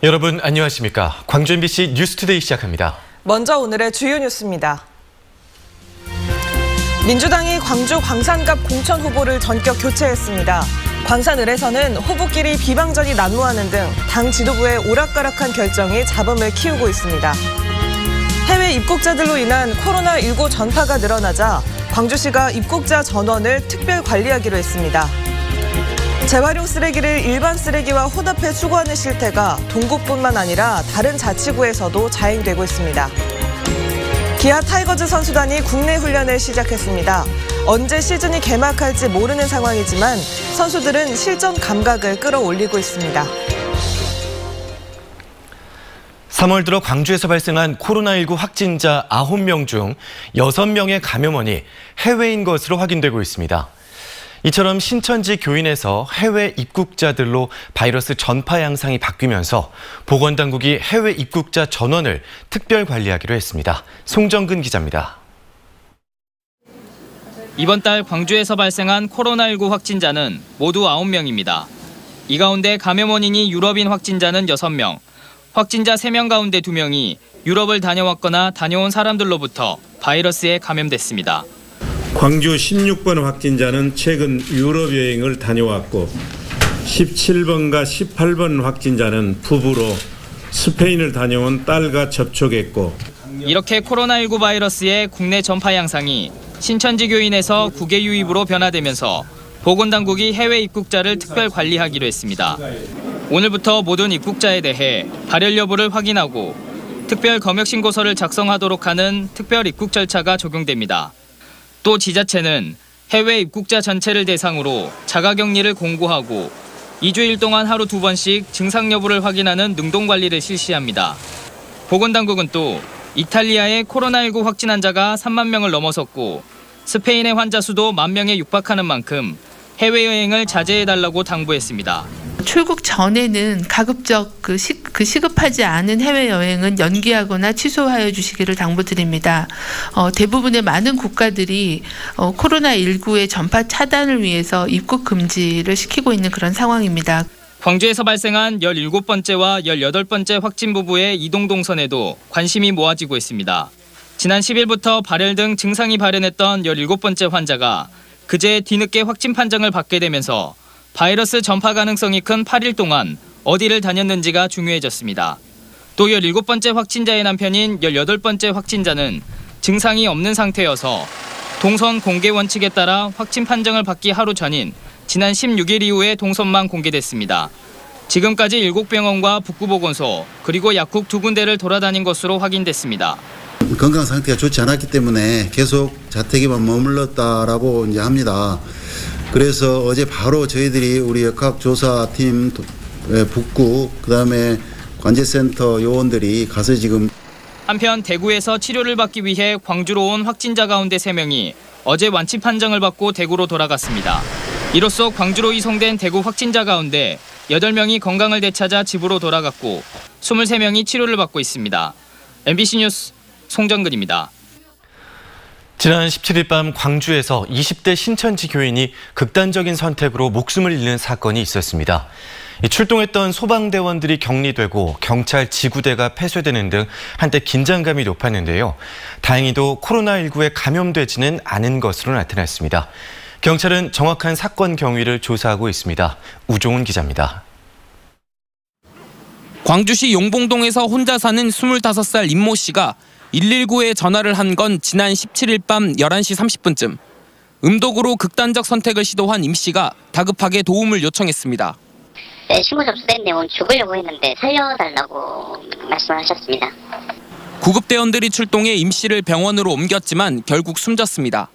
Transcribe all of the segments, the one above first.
여러분 안녕하십니까? 광주 MBC 뉴스투데이 시작합니다. 먼저 오늘의 주요 뉴스입니다. 민주당이 광주 광산갑 공천 후보를 전격 교체했습니다. 광산을에서는 후보끼리 비방전이 난무하는 등 당 지도부의 오락가락한 결정이 잡음을 키우고 있습니다. 해외 입국자들로 인한 코로나19 전파가 늘어나자 광주시가 입국자 전원을 특별 관리하기로 했습니다. 재활용 쓰레기를 일반 쓰레기와 혼합해 수거하는 실태가 동구뿐만 아니라 다른 자치구에서도 자행되고 있습니다. 기아 타이거즈 선수단이 국내 훈련을 시작했습니다. 언제 시즌이 개막할지 모르는 상황이지만 선수들은 실전 감각을 끌어올리고 있습니다. 3월 들어 광주에서 발생한 코로나19 확진자 9명 중 6명의 감염원이 해외인 것으로 확인되고 있습니다. 이처럼 신천지 교인에서 해외 입국자들로 바이러스 전파 양상이 바뀌면서 보건당국이 해외 입국자 전원을 특별 관리하기로 했습니다. 송정근 기자입니다. 이번 달 광주에서 발생한 코로나19 확진자는 모두 9명입니다. 이 가운데 감염 원인이 유럽인 확진자는 6명, 확진자 3명 가운데 2명이 유럽을 다녀왔거나 다녀온 사람들로부터 바이러스에 감염됐습니다. 광주 16번 확진자는 최근 유럽 여행을 다녀왔고 17번과 18번 확진자는 부부로 스페인을 다녀온 딸과 접촉했고 이렇게 코로나19 바이러스의 국내 전파 양상이 신천지 교인에서 국외 유입으로 변화되면서 보건당국이 해외 입국자를 특별 관리하기로 했습니다. 오늘부터 모든 입국자에 대해 발열 여부를 확인하고 특별 검역 신고서를 작성하도록 하는 특별 입국 절차가 적용됩니다. 또 지자체는 해외 입국자 전체를 대상으로 자가격리를 공고하고 2주일 동안 하루 2번씩 증상 여부를 확인하는 능동관리를 실시합니다. 보건당국은 또 이탈리아의 코로나19 확진 환자가 3만 명을 넘어섰고 스페인의 환자 수도 1만 명에 육박하는 만큼 해외여행을 자제해달라고 당부했습니다. 출국 전에는 가급적 시급하지 않은 해외여행은 연기하거나 취소하여 주시기를 당부드립니다. 대부분의 많은 국가들이 코로나19의 전파 차단을 위해서 입국 금지를 시키고 있는 그런 상황입니다. 광주에서 발생한 17번째와 18번째 확진 부부의 이동 동선에도 관심이 모아지고 있습니다. 지난 10일부터 발열 등 증상이 발현했던 17번째 환자가 그제 뒤늦게 확진 판정을 받게 되면서 바이러스 전파 가능성이 큰 8일 동안 어디를 다녔는지가 중요해졌습니다. 또 17번째 확진자의 남편인 18번째 확진자는 증상이 없는 상태여서 동선 공개 원칙에 따라 확진 판정을 받기 하루 전인 지난 16일 이후에 동선만 공개됐습니다. 지금까지 7병원과 북구보건소 그리고 약국 2군데를 돌아다닌 것으로 확인됐습니다. 건강 상태가 좋지 않았기 때문에 계속 자택에만 머물렀다라고 이제 합니다. 그래서 어제 바로 저희들이 우리 역학조사팀 북구 그다음에 관제센터 요원들이 가서 지금 한편 대구에서 치료를 받기 위해 광주로 온 확진자 가운데 3명이 어제 완치 판정을 받고 대구로 돌아갔습니다. 이로써 광주로 이송된 대구 확진자 가운데 8명이 건강을 되찾아 집으로 돌아갔고 23명이 치료를 받고 있습니다. MBC 뉴스 송정근입니다. 지난 17일 밤 광주에서 20대 신천지 교인이 극단적인 선택으로 목숨을 잃는 사건이 있었습니다. 출동했던 소방대원들이 격리되고 경찰 지구대가 폐쇄되는 등 한때 긴장감이 높았는데요. 다행히도 코로나19에 감염되지는 않은 것으로 나타났습니다. 경찰은 정확한 사건 경위를 조사하고 있습니다. 우종훈 기자입니다. 광주시 용봉동에서 혼자 사는 25살 임모 씨가 119에 전화를 한 건 지난 17일 밤 11시 30분쯤. 음독으로 극단적 선택을 시도한 임 씨가 다급하게 도움을 요청했습니다. 네, 신고 접수된 내용은 죽으려고 했는데 살려달라고 말씀하셨습니다. 구급대원들이 출동해 임 씨를 병원으로 옮겼지만 결국 숨졌습니다.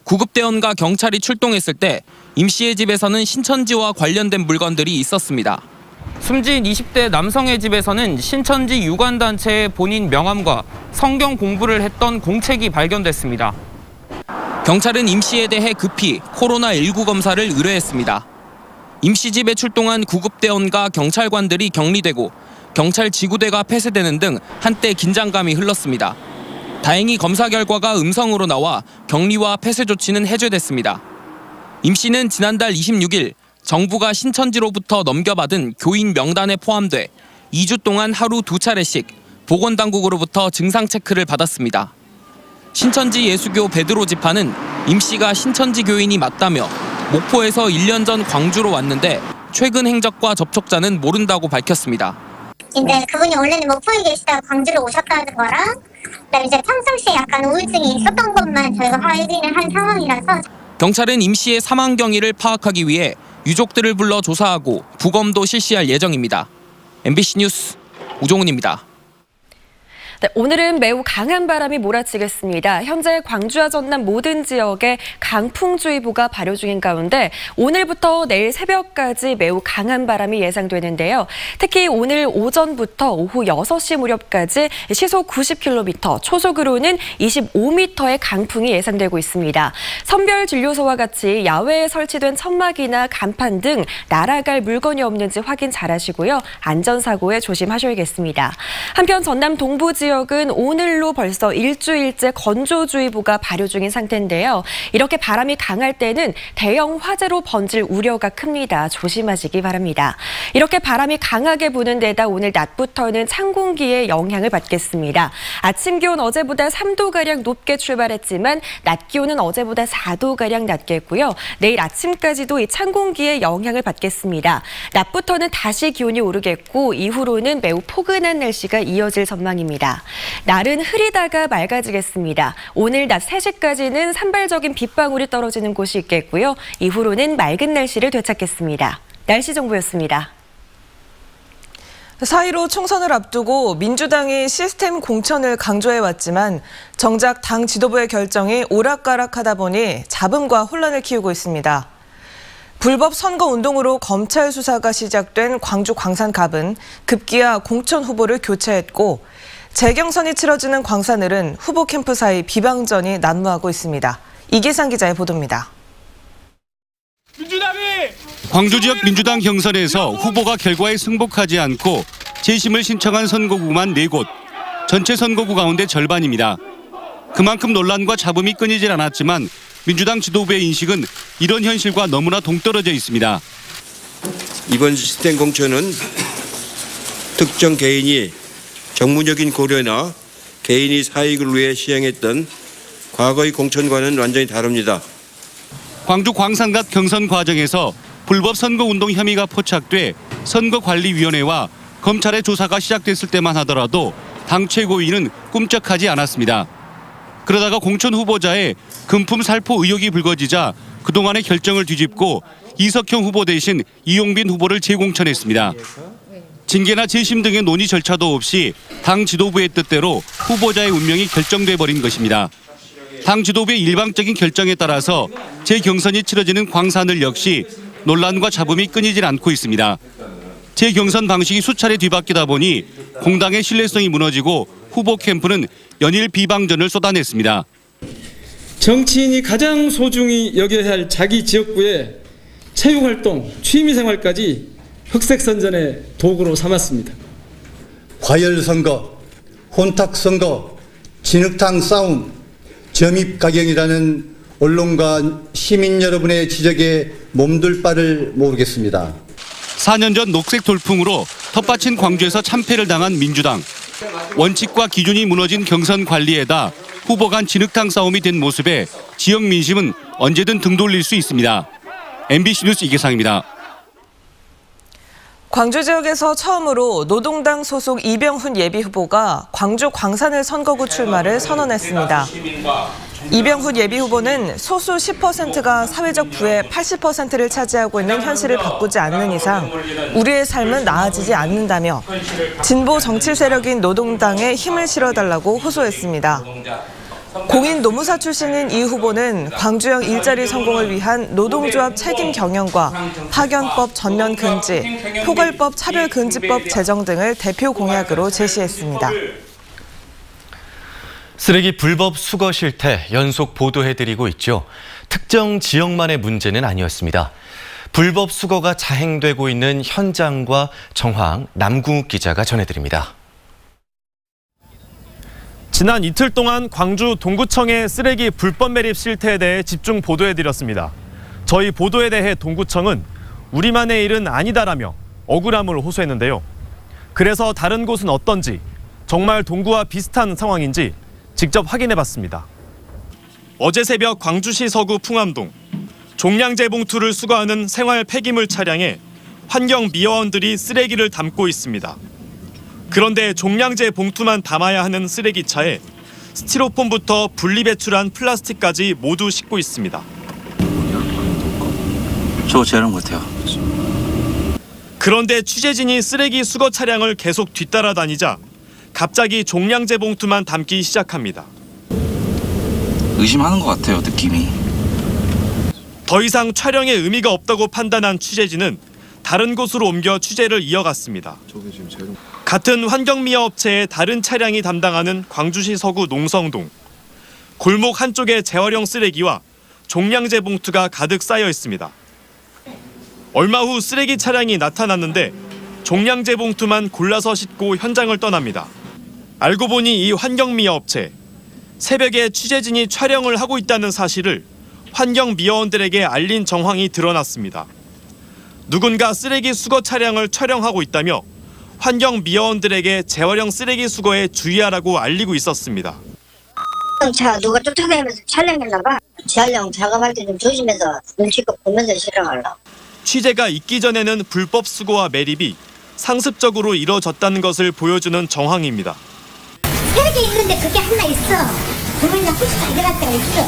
구급대원과 경찰이 출동했을 때 임 씨의 집에서는 신천지와 관련된 물건들이 있었습니다. 숨진 20대 남성의 집에서는 신천지 유관단체의 본인 명함과 성경 공부를 했던 공책이 발견됐습니다. 경찰은 임 씨에 대해 급히 코로나19 검사를 의뢰했습니다. 임 씨 집에 출동한 구급대원과 경찰관들이 격리되고 경찰 지구대가 폐쇄되는 등 한때 긴장감이 흘렀습니다. 다행히 검사 결과가 음성으로 나와 격리와 폐쇄 조치는 해제됐습니다. 임 씨는 지난달 26일 정부가 신천지로부터 넘겨받은 교인 명단에 포함돼 2주 동안 하루 2차례씩 보건당국으로부터 증상 체크를 받았습니다. 신천지 예수교 베드로 지파는 임 씨가 신천지 교인이 맞다며 목포에서 1년 전 광주로 왔는데 최근 행적과 접촉자는 모른다고 밝혔습니다. 이제 그분이 원래는 목포에 계시다가 광주로 오셨다는 거랑 그다음에 이제 평상시에 약간 우울증이 있었던 것만 저희가 확인을 한 상황이라서 경찰은 임 씨의 사망 경위를 파악하기 위해 유족들을 불러 조사하고 부검도 실시할 예정입니다. MBC 뉴스 우종훈입니다. 네, 오늘은 매우 강한 바람이 몰아치겠습니다. 현재 광주와 전남 모든 지역에 강풍주의보가 발효 중인 가운데 오늘부터 내일 새벽까지 매우 강한 바람이 예상되는데요. 특히 오늘 오전부터 오후 6시 무렵까지 시속 90km, 초속으로는 25m의 강풍이 예상되고 있습니다. 선별진료소와 같이 야외에 설치된 천막이나 간판 등 날아갈 물건이 없는지 확인 잘하시고요. 안전사고에 조심하셔야겠습니다. 한편 전남 동부 지역은 오늘로 벌써 일주일째 건조주의보가 발효 중인 상태인데요. 이렇게 바람이 강할 때는 대형 화재로 번질 우려가 큽니다. 조심하시기 바랍니다. 이렇게 바람이 강하게 부는 데다 오늘 낮부터는 찬 공기의 영향을 받겠습니다. 아침 기온 어제보다 3도가량 높게 출발했지만 낮 기온은 어제보다 4도가량 낮겠고요. 내일 아침까지도 이 찬 공기의 영향을 받겠습니다. 낮부터는 다시 기온이 오르겠고 이후로는 매우 포근한 날씨가 이어질 전망입니다. 날은 흐리다가 맑아지겠습니다. 오늘 낮 3시까지는 산발적인 빗방울이 떨어지는 곳이 있겠고요. 이후로는 맑은 날씨를 되찾겠습니다. 날씨 정보였습니다. 4.15 총선을 앞두고 민주당이 시스템 공천을 강조해왔지만 정작 당 지도부의 결정이 오락가락하다 보니 잡음과 혼란을 키우고 있습니다. 불법 선거운동으로 검찰 수사가 시작된 광주 광산갑은 급기야 공천 후보를 교체했고 재경선이 치러지는 광산을은 후보 캠프 사이 비방전이 난무하고 있습니다. 이계상 기자의 보도입니다. 광주 지역 민주당 경선에서 후보가 결과에 승복하지 않고 재심을 신청한 선거구만 4곳, 전체 선거구 가운데 절반입니다. 그만큼 논란과 잡음이 끊이질 않았지만 민주당 지도부의 인식은 이런 현실과 너무나 동떨어져 있습니다. 이번 시스템 공천은 특정 개인이 정무적인 고려나 개인이 사익을 위해 시행했던 과거의 공천과는 완전히 다릅니다. 광주 광산갑 경선 과정에서 불법 선거운동 혐의가 포착돼 선거관리위원회와 검찰의 조사가 시작됐을 때만 하더라도 당 최고위는 꿈쩍하지 않았습니다. 그러다가 공천 후보자의 금품 살포 의혹이 불거지자 그동안의 결정을 뒤집고 이석형 후보 대신 이용빈 후보를 재공천했습니다. 징계나 재심 등의 논의 절차도 없이 당 지도부의 뜻대로 후보자의 운명이 결정돼 버린 것입니다. 당 지도부의 일방적인 결정에 따라서 재경선이 치러지는 광산을 역시 논란과 잡음이 끊이질 않고 있습니다. 재경선 방식이 수차례 뒤바뀌다 보니 공당의 신뢰성이 무너지고 후보 캠프는 연일 비방전을 쏟아냈습니다. 정치인이 가장 소중히 여겨야 할 자기 지역구의 체육활동, 취미생활까지 흑색선전의 도구로 삼았습니다. 과열선거, 혼탁선거, 진흙탕 싸움, 점입가경이라는 언론과 시민 여러분의 지적에 몸둘 바를 모르겠습니다. 4년 전 녹색 돌풍으로 텃밭인 광주에서 참패를 당한 민주당. 원칙과 기준이 무너진 경선 관리에다 후보 간 진흙탕 싸움이 된 모습에 지역 민심은 언제든 등 돌릴 수 있습니다. MBC 뉴스 이계상입니다. 광주 지역에서 처음으로 노동당 소속 이병훈 예비후보가 광주 광산을 선거구 출마를 선언했습니다. 이병훈 예비후보는 소수 10%가 사회적 부의 80%를 차지하고 있는 현실을 바꾸지 않는 이상 우리의 삶은 나아지지 않는다며 진보 정치 세력인 노동당에 힘을 실어달라고 호소했습니다. 공인 노무사 출신인 이 후보는 광주형 일자리 성공을 위한 노동조합 책임 경영과 파견법 전면 금지, 포괄법 차별금지법 제정 등을 대표 공약으로 제시했습니다. 쓰레기 불법 수거 실태 연속 보도해드리고 있죠. 특정 지역만의 문제는 아니었습니다. 불법 수거가 자행되고 있는 현장과 정황 남궁욱 기자가 전해드립니다. 지난 이틀 동안 광주 동구청의 쓰레기 불법 매립 실태에 대해 집중 보도해드렸습니다. 저희 보도에 대해 동구청은 우리만의 일은 아니다라며 억울함을 호소했는데요. 그래서 다른 곳은 어떤지, 정말 동구와 비슷한 상황인지 직접 확인해봤습니다. 어제 새벽 광주시 서구 풍암동. 종량제 봉투를 수거하는 생활 폐기물 차량에 환경미화원들이 쓰레기를 담고 있습니다. 그런데 종량제 봉투만 담아야 하는 쓰레기차에 스티로폼부터 분리배출한 플라스틱까지 모두 싣고 있습니다. 저거 재활용 못해요. 그런데 취재진이 쓰레기 수거 차량을 계속 뒤따라다니자 갑자기 종량제 봉투만 담기 시작합니다. 의심하는 것 같아요, 느낌이. 더 이상 촬영에 의미가 없다고 판단한 취재진은 다른 곳으로 옮겨 취재를 이어갔습니다. 같은 환경미화 업체의 다른 차량이 담당하는 광주시 서구 농성동. 골목 한쪽에 재활용 쓰레기와 종량제 봉투가 가득 쌓여 있습니다. 얼마 후 쓰레기 차량이 나타났는데 종량제 봉투만 골라서 싣고 현장을 떠납니다. 알고 보니 이 환경미화 업체, 새벽에 취재진이 촬영을 하고 있다는 사실을 환경미화원들에게 알린 정황이 드러났습니다. 누군가 쓰레기 수거 차량을 촬영하고 있다며 환경미화원들에게 재활용 쓰레기 수거에 주의하라고 알리고 있었습니다. 차 누가 쫓아다니면서 촬영했나 봐. 재활용 작업할 때 좀 조심해서 눈치껏 보면서 실행하려고. 취재가 있기 전에는 불법 수거와 매립이 상습적으로 이뤄졌다는 것을 보여주는 정황입니다. 3개 있는데 그게 하나 있어. 그러면 혹시 발견할 때가 있어.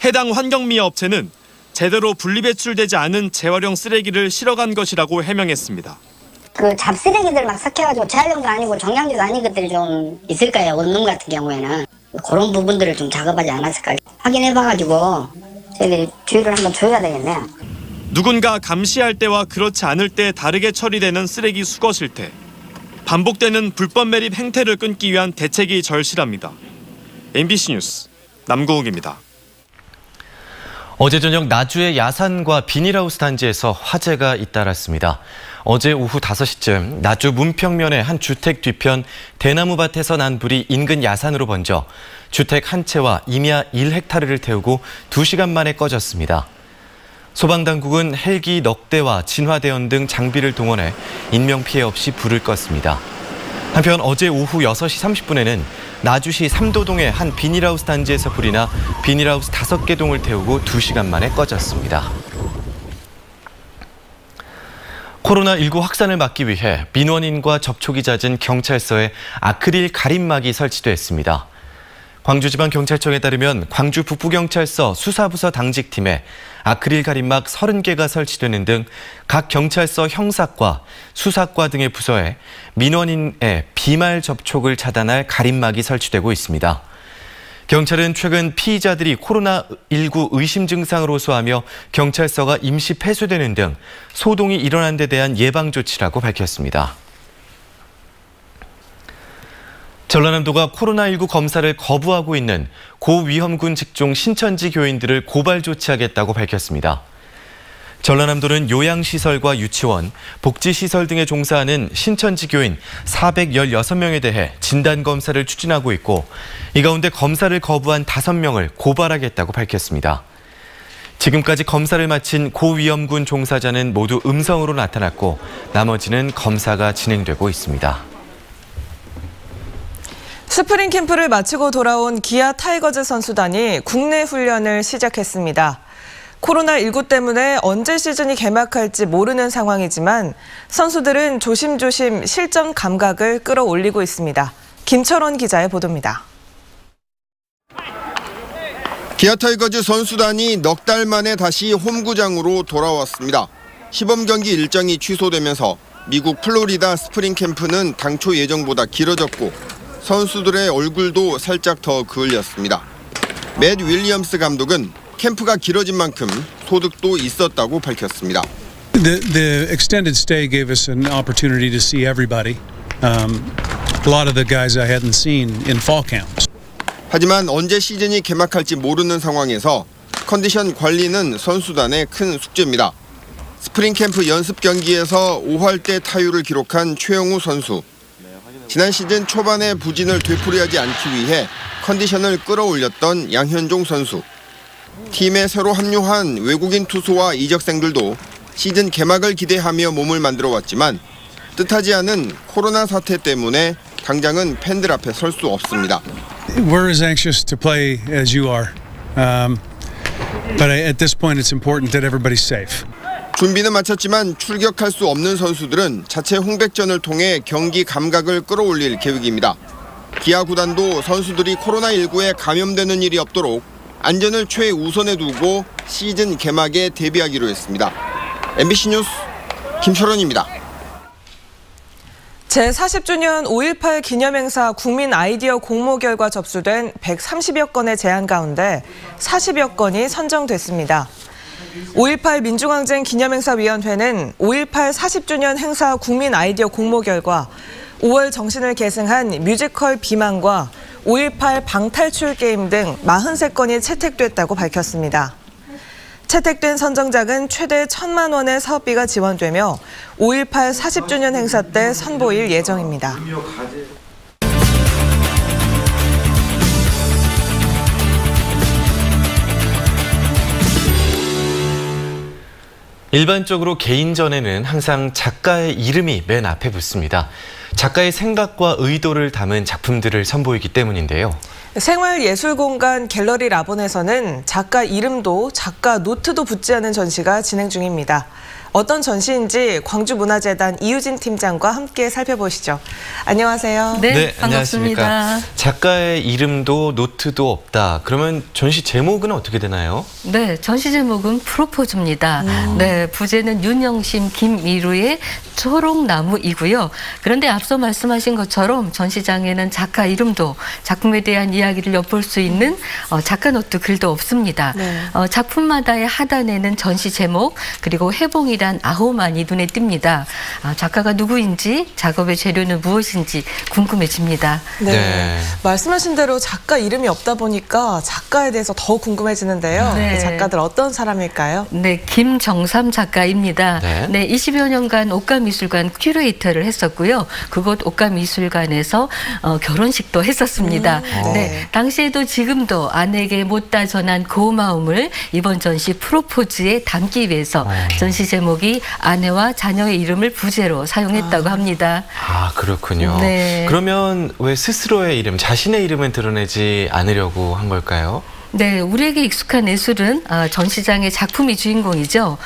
해당 환경미화 업체는 제대로 분리배출되지 않은 재활용 쓰레기를 실어간 것이라고 해명했습니다. 그 잡쓰레기들 막 섞여가지고 재활용도 아니고 종량제도 아닌 것들이 좀 있을 거예요. 원룸 같은 경우에는. 그런 부분들을 좀 작업하지 않았을까. 확인해봐가지고 저희들이 주의를 한번 줘야 되겠네요. 누군가 감시할 때와 그렇지 않을 때 다르게 처리되는 쓰레기 수거 실태. 반복되는 불법 매립 행태를 끊기 위한 대책이 절실합니다. MBC 뉴스 남고욱입니다. 어제 저녁 나주의 야산과 비닐하우스 단지에서 화재가 잇따랐습니다. 어제 오후 5시쯤 나주 문평면의 한 주택 뒤편 대나무밭에서 난 불이 인근 야산으로 번져 주택 한 채와 임야 1헥타르를 태우고 2시간 만에 꺼졌습니다. 소방당국은 헬기 넉 대와 진화대원 등 장비를 동원해 인명피해 없이 불을 껐습니다. 한편 어제 오후 6시 30분에는 나주시 삼도동의 한 비닐하우스 단지에서 불이 나 비닐하우스 5개 동을 태우고 2시간 만에 꺼졌습니다. 코로나19 확산을 막기 위해 민원인과 접촉이 잦은 경찰서에 아크릴 가림막이 설치됐습니다. 광주지방경찰청에 따르면 광주 북부경찰서 수사부서 당직팀에 아크릴 가림막 30개가 설치되는 등 각 경찰서 형사과, 수사과 등의 부서에 민원인의 비말 접촉을 차단할 가림막이 설치되고 있습니다. 경찰은 최근 피의자들이 코로나19 의심 증상을 호소하며 경찰서가 임시 폐쇄되는 등 소동이 일어난 데 대한 예방 조치라고 밝혔습니다. 전라남도가 코로나19 검사를 거부하고 있는 고위험군 직종 신천지 교인들을 고발 조치하겠다고 밝혔습니다. 전라남도는 요양시설과 유치원, 복지시설 등에 종사하는 신천지 교인 416명에 대해 진단검사를 추진하고 있고 이 가운데 검사를 거부한 5명을 고발하겠다고 밝혔습니다. 지금까지 검사를 마친 고위험군 종사자는 모두 음성으로 나타났고 나머지는 검사가 진행되고 있습니다. 스프링 캠프를 마치고 돌아온 기아 타이거즈 선수단이 국내 훈련을 시작했습니다. 코로나19 때문에 언제 시즌이 개막할지 모르는 상황이지만 선수들은 조심조심 실전 감각을 끌어올리고 있습니다. 김철원 기자의 보도입니다. 기아 타이거즈 선수단이 넉 달 만에 다시 홈구장으로 돌아왔습니다. 시범 경기 일정이 취소되면서 미국 플로리다 스프링 캠프는 당초 예정보다 길어졌고 선수들의 얼굴도 살짝 더 그을렸습니다. 맷 윌리엄스 감독은 캠프가 길어진 만큼 소득도 있었다고 밝혔습니다. The extended stay gave us an opportunity to see everybody. A lot of the guys I hadn't seen in fall camps. 하지만 언제 시즌이 개막할지 모르는 상황에서 컨디션 관리는 선수단의 큰 숙제입니다. 스프링 캠프 연습 경기에서 5할대 타율을 기록한 최영우 선수. 지난 시즌 초반에 부진을 되풀이하지 않기 위해 컨디션을 끌어올렸던 양현종 선수. 팀에 새로 합류한 외국인 투수와 이적생들도 시즌 개막을 기대하며 몸을 만들어 왔지만 뜻하지 않은 코로나 사태 때문에 당장은 팬들 앞에 설 수 없습니다. We're as anxious to play as you are, but at this point it's important that everybody's safe. 준비는 마쳤지만 출격할 수 없는 선수들은 자체 홍백전을 통해 경기 감각을 끌어올릴 계획입니다. 기아 구단도 선수들이 코로나19에 감염되는 일이 없도록 안전을 최우선에 두고 시즌 개막에 대비하기로 했습니다. MBC 뉴스 김철원입니다. 제40주년 5.18 기념행사 국민 아이디어 공모 결과 접수된 130여 건의 제안 가운데 40여 건이 선정됐습니다. 5.18 민중항쟁 기념행사위원회는 5.18 40주년 행사 국민 아이디어 공모 결과 5월 정신을 계승한 뮤지컬 비망과 5.18 방탈출 게임 등 43건이 채택됐다고 밝혔습니다. 채택된 선정작은 최대 1,000만 원의 사업비가 지원되며 5.18 40주년 행사 때 선보일 예정입니다. 일반적으로 개인전에는 항상 작가의 이름이 맨 앞에 붙습니다. 작가의 생각과 의도를 담은 작품들을 선보이기 때문인데요. 생활예술공간 갤러리 라본에서는 작가 이름도 작가 노트도 붙지 않은 전시가 진행 중입니다. 어떤 전시인지 광주문화재단 이유진 팀장과 함께 살펴보시죠. 안녕하세요. 네, 반갑습니다. 안녕하십니까. 작가의 이름도 노트도 없다. 그러면 전시 제목은 어떻게 되나요? 네, 전시 제목은 프로포즈입니다. 네, 부제는 윤영심, 김미루의 초록나무이고요. 그런데 앞서 말씀하신 것처럼 전시장에는 작가 이름도 작품에 대한 이야기를 엿볼 수 있는 작가 노트 글도 없습니다. 네. 작품마다의 하단에는 전시 제목 그리고 해봉이란 아호만이 눈에 띕니다. 작가가 누구인지 작업의 재료는 무엇인지 궁금해집니다. 네. 말씀하신 대로 작가 이름이 없다 보니까 작가에 대해서 더 궁금해지는데요. 네. 작가들 어떤 사람일까요? 네, 김정삼 작가입니다. 네, 20여 년간 옷감미술관 큐레이터를 했었고요. 그곳 옷감미술관에서 결혼식도 했었습니다. 네, 당시에도 지금도 아내에게 못다 전한 고마움을 이번 전시 프로포즈에 담기 위해서 전시 제목이 아내와 자녀의 이름을 부제로 사용했다고 합니다. 아, 그렇군요. 네. 그러면 왜 스스로의 이름, 자신의 이름은 드러내지 않으려고 한 걸까요? 네, 우리에게 익숙한 예술은 전시장의 작품이 주인공이죠.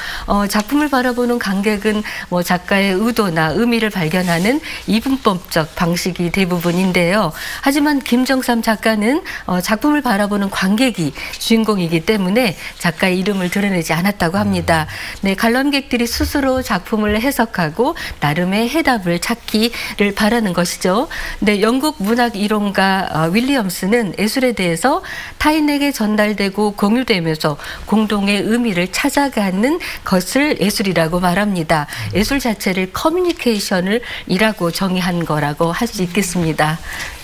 작품을 바라보는 관객은 뭐 작가의 의도나 의미를 발견하는 이분법적 방식이 대부분인데요. 하지만 김정삼 작가는 작품을 바라보는 관객이 주인공이기 때문에 작가의 이름을 드러내지 않았다고 합니다. 네, 관람객들이 스스로 작품을 해석하고 나름의 해답을 찾기를 바라는 것이죠. 네, 영국 문학 이론가 윌리엄스는 예술에 대해서 타인에게 전달되고 공유되면서 공동의 의미를 찾아가는 것을 예술이라고 말합니다. 예술 자체를 커뮤니케이션을 이라고 정의한 거라고 할 수 있겠습니다.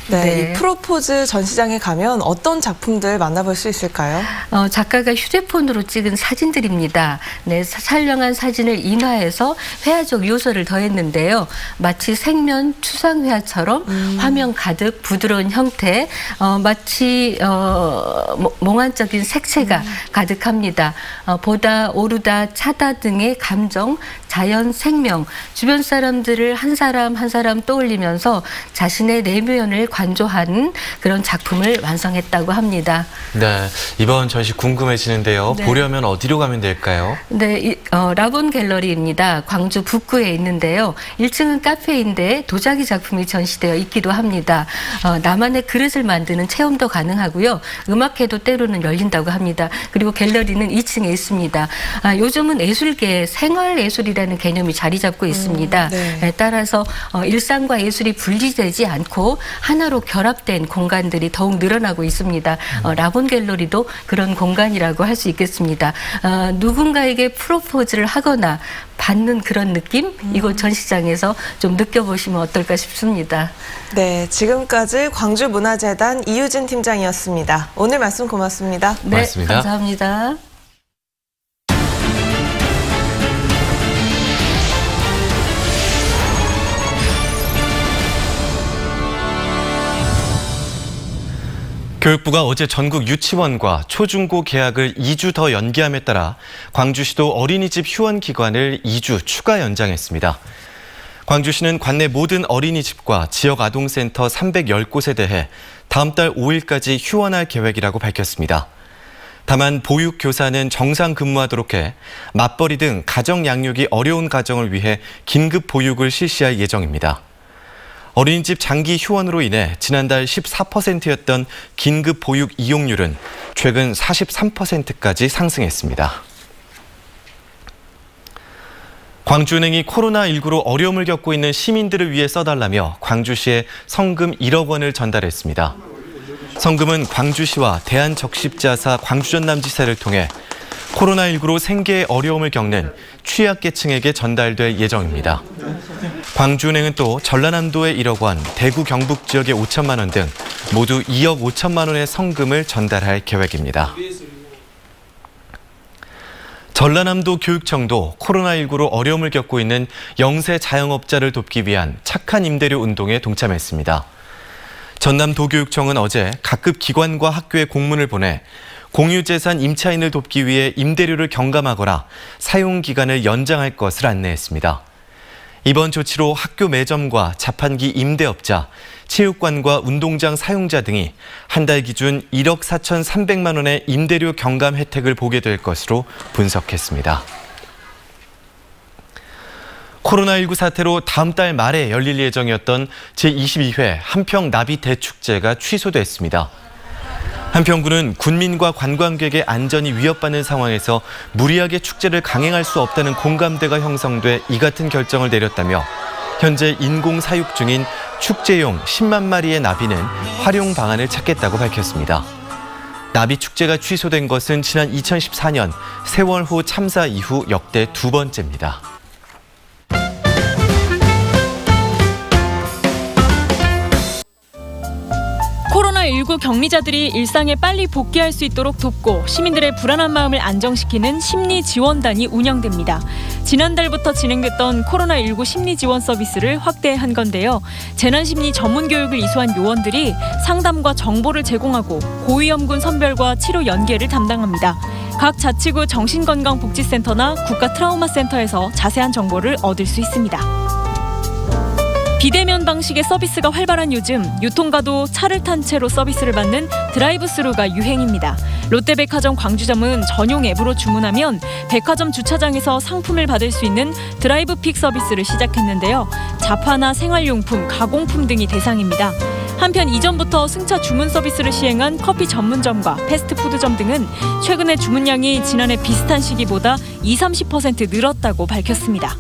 네, 이 프로포즈 전시장에 가면 어떤 작품들 만나볼 수 있을까요? 작가가 휴대폰으로 찍은 사진들입니다. 네, 촬영한 사진을 인화해서 회화적 요소를 더했는데요. 마치 생면 추상회화처럼 화면 가득 부드러운 형태, 마치 몽환적인 색채가 가득합니다. 보다, 오르다, 차다 등의 감정, 자연, 생명, 주변 사람들을 한 사람 한 사람 떠올리면서 자신의 내면을 관조하는 그런 작품을 완성했다고 합니다. 네, 이번 전시 궁금해지는데요. 네. 보려면 어디로 가면 될까요? 네, 라본 갤러리입니다. 광주 북구에 있는데요. 1층은 카페인데 도자기 작품이 전시되어 있기도 합니다. 나만의 그릇을 만드는 체험도 가능하고요. 음악회도 때로는 열린다고 합니다. 그리고 갤러리는 2층에 있습니다. 요즘은 예술계에 생활예술이라는 개념이 자리 잡고 있습니다. 네. 따라서 일상과 예술이 분리되지 않고 하나로 결합된 공간들이 더욱 늘어나고 있습니다. 라본 갤러리도 그런 공간이라고 할 수 있겠습니다. 누군가에게 프로포즈를 하거나 받는 그런 느낌? 이곳 전시장에서 좀 느껴보시면 어떨까 싶습니다. 네, 지금까지 광주문화재단 이유진 팀장이었습니다. 오늘 말씀 고맙습니다. 네, 고맙습니다. 감사합니다. 교육부가 어제 전국 유치원과 초중고 개학을 2주 더 연기함에 따라 광주시도 어린이집 휴원 기간을 2주 추가 연장했습니다. 광주시는 관내 모든 어린이집과 지역아동센터 310곳에 대해 다음 달 5일까지 휴원할 계획이라고 밝혔습니다. 다만 보육교사는 정상 근무하도록 해 맞벌이 등 가정 양육이 어려운 가정을 위해 긴급 보육을 실시할 예정입니다. 어린이집 장기 휴원으로 인해 지난달 14%였던 긴급 보육 이용률은 최근 43%까지 상승했습니다. 광주은행이 코로나19로 어려움을 겪고 있는 시민들을 위해 써달라며 광주시에 성금 1억 원을 전달했습니다. 성금은 광주시와 대한적십자사 광주전남지사를 통해 코로나19로 생계에 어려움을 겪는 취약계층에게 전달될 예정입니다. 광주은행은 또 전라남도에 1억 원, 대구 경북 지역에 5천만 원 등 모두 2억 5천만 원의 성금을 전달할 계획입니다. 전라남도 교육청도 코로나19로 어려움을 겪고 있는 영세 자영업자를 돕기 위한 착한 임대료 운동에 동참했습니다. 전남도교육청은 어제 각급 기관과 학교에 공문을 보내 공유재산 임차인을 돕기 위해 임대료를 경감하거나 사용기간을 연장할 것을 안내했습니다. 이번 조치로 학교 매점과 자판기 임대업자, 체육관과 운동장 사용자 등이 한 달 기준 1억 4,300만 원의 임대료 경감 혜택을 보게 될 것으로 분석했습니다. 코로나19 사태로 다음 달 말에 열릴 예정이었던 제22회 한평 나비 대축제가 취소됐습니다. 한평구는 군민과 관광객의 안전이 위협받는 상황에서 무리하게 축제를 강행할 수 없다는 공감대가 형성돼 이 같은 결정을 내렸다며 현재 인공 사육 중인 축제용 10만 마리의 나비는 활용 방안을 찾겠다고 밝혔습니다. 나비 축제가 취소된 것은 지난 2014년 세월호 참사 이후 역대 두 번째입니다. 코로나19 격리자들이 일상에 빨리 복귀할 수 있도록 돕고 시민들의 불안한 마음을 안정시키는 심리지원단이 운영됩니다. 지난달부터 진행됐던 코로나19 심리지원 서비스를 확대한 건데요. 재난심리 전문교육을 이수한 요원들이 상담과 정보를 제공하고 고위험군 선별과 치료 연계를 담당합니다. 각 자치구 정신건강복지센터나 국가트라우마센터에서 자세한 정보를 얻을 수 있습니다. 비대면 방식의 서비스가 활발한 요즘 유통가도 차를 탄 채로 서비스를 받는 드라이브 스루가 유행입니다. 롯데백화점 광주점은 전용 앱으로 주문하면 백화점 주차장에서 상품을 받을 수 있는 드라이브 픽 서비스를 시작했는데요. 잡화나 생활용품, 가공품 등이 대상입니다. 한편 이전부터 승차 주문 서비스를 시행한 커피 전문점과 패스트푸드점 등은 최근에 주문량이 지난해 비슷한 시기보다 20-30% 늘었다고 밝혔습니다.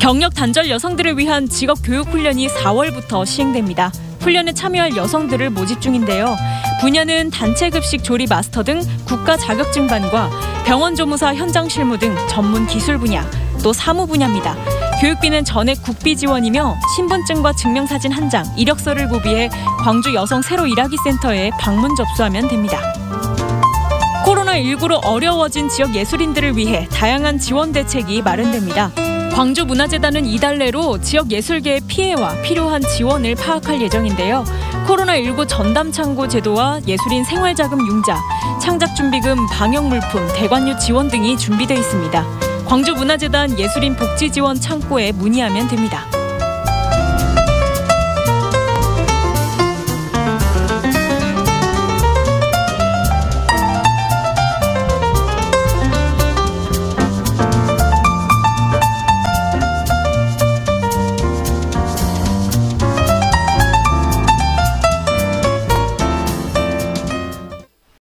경력 단절 여성들을 위한 직업교육 훈련이 4월부터 시행됩니다. 훈련에 참여할 여성들을 모집 중인데요. 분야는 단체급식 조리 마스터 등 국가 자격증반과 병원 조무사 현장 실무 등 전문 기술 분야, 또 사무 분야입니다. 교육비는 전액 국비 지원이며 신분증과 증명사진 1장, 이력서를 구비해 광주 여성 새로 일하기 센터에 방문 접수하면 됩니다. 코로나19로 어려워진 지역 예술인들을 위해 다양한 지원 대책이 마련됩니다. 광주문화재단은 이달 내로 지역 예술계의 피해와 필요한 지원을 파악할 예정인데요. 코로나19 전담창고 제도와 예술인 생활자금 융자, 창작준비금, 방역물품, 대관료 지원 등이 준비되어 있습니다. 광주문화재단 예술인 복지지원 창고에 문의하면 됩니다.